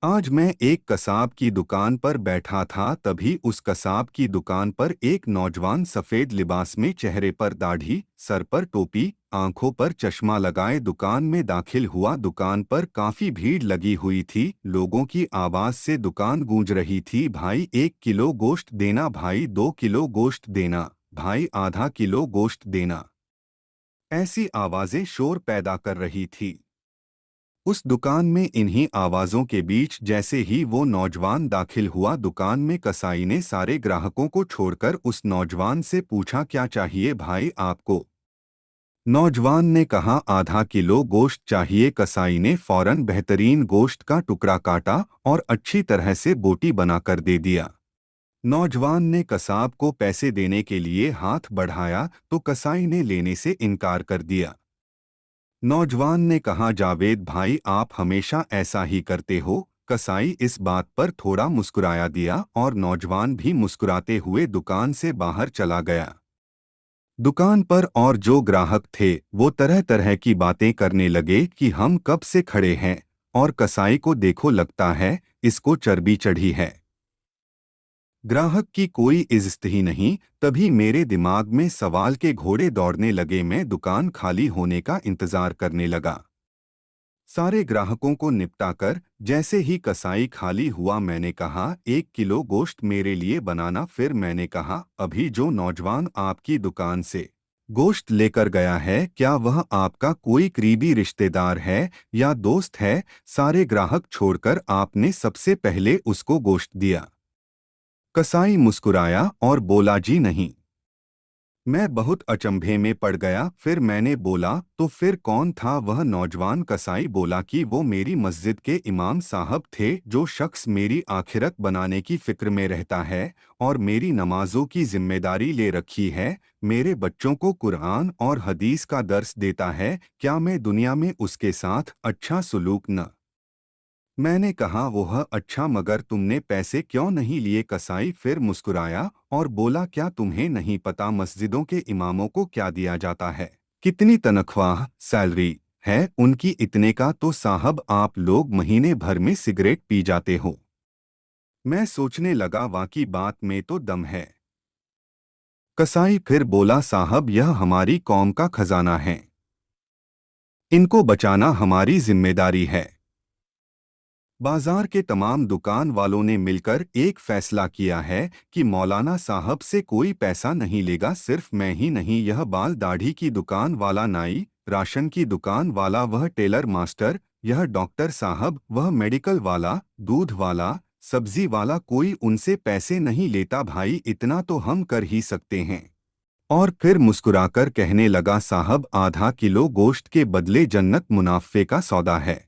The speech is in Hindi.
आज मैं एक कसाब की दुकान पर बैठा था, तभी उस कसाब की दुकान पर एक नौजवान सफेद लिबास में, चेहरे पर दाढ़ी, सर पर टोपी, आंखों पर चश्मा लगाए दुकान में दाखिल हुआ। दुकान पर काफी भीड़ लगी हुई थी। लोगों की आवाज से दुकान गूंज रही थी। भाई 1 किलो गोश्त देना, भाई 2 किलो गोश्त देना, भाई आधा किलो गोश्त देना। ऐसी आवाजें शोर पैदा कर रही थी। उस दुकान में इन्हीं आवाजों के बीच जैसे ही वो नौजवान दाखिल हुआ, दुकान में कसाई ने सारे ग्राहकों को छोड़कर उस नौजवान से पूछा, क्या चाहिए भाई आपको? नौजवान ने कहा, आधा किलो गोश्त चाहिए। कसाई ने फौरन बेहतरीन गोश्त का टुकड़ा काटा और अच्छी तरह से बोटी बनाकर दे दिया। नौजवान ने कसाब को पैसे देने के लिए हाथ बढ़ाया तो कसाई ने लेने से इनकार कर दिया। नौजवान ने कहा, जावेद भाई आप हमेशा ऐसा ही करते हो। कसाई इस बात पर थोड़ा मुस्कुराया दिया और नौजवान भी मुस्कुराते हुए दुकान से बाहर चला गया। दुकान पर और जो ग्राहक थे वो तरह तरह की बातें करने लगे कि हम कब से खड़े हैं और कसाई को देखो, लगता है इसको चर्बी चढ़ी है। ग्राहक की कोई इज्जत ही नहीं। तभी मेरे दिमाग में सवाल के घोड़े दौड़ने लगे। मैं दुकान खाली होने का इंतजार करने लगा। सारे ग्राहकों को निपटाकर जैसे ही कसाई खाली हुआ, मैंने कहा, 1 किलो गोश्त मेरे लिए बनाना। फिर मैंने कहा, अभी जो नौजवान आपकी दुकान से गोश्त लेकर गया है, क्या वह आपका कोई करीबी रिश्तेदार है या दोस्त है? सारे ग्राहक छोड़कर आपने सबसे पहले उसको गोश्त दिया। कसाई मुस्कुराया और बोला, जी नहीं। मैं बहुत अचंभे में पड़ गया। फिर मैंने बोला, तो फिर कौन था वह नौजवान? कसाई बोला कि वो मेरी मस्जिद के इमाम साहब थे। जो शख्स मेरी आखिरत बनाने की फिक्र में रहता है और मेरी नमाजों की जिम्मेदारी ले रखी है, मेरे बच्चों को कुरान और हदीस का दर्स देता है, क्या मैं दुनिया में उसके साथ अच्छा सलूक न? मैंने कहा, वह अच्छा, मगर तुमने पैसे क्यों नहीं लिए? कसाई फिर मुस्कुराया और बोला, क्या तुम्हें नहीं पता मस्जिदों के इमामों को क्या दिया जाता है? कितनी तनख्वाह सैलरी है उनकी? इतने का तो साहब आप लोग महीने भर में सिगरेट पी जाते हो। मैं सोचने लगा, वाकई बात में तो दम है। कसाई फिर बोला, साहब यह हमारी कौम का खजाना है, इनको बचाना हमारी जिम्मेदारी है। बाजार के तमाम दुकान वालों ने मिलकर एक फैसला किया है कि मौलाना साहब से कोई पैसा नहीं लेगा। सिर्फ मैं ही नहीं, यह बाल दाढ़ी की दुकान वाला नाई, राशन की दुकान वाला वह टेलर मास्टर, यह डॉक्टर साहब वह मेडिकल वाला, दूध वाला, सब्जी वाला, कोई उनसे पैसे नहीं लेता। भाई इतना तो हम कर ही सकते हैं। और फिर मुस्कुराकर कहने लगा, साहब आधा किलो गोश्त के बदले जन्नत मुनाफे का सौदा है।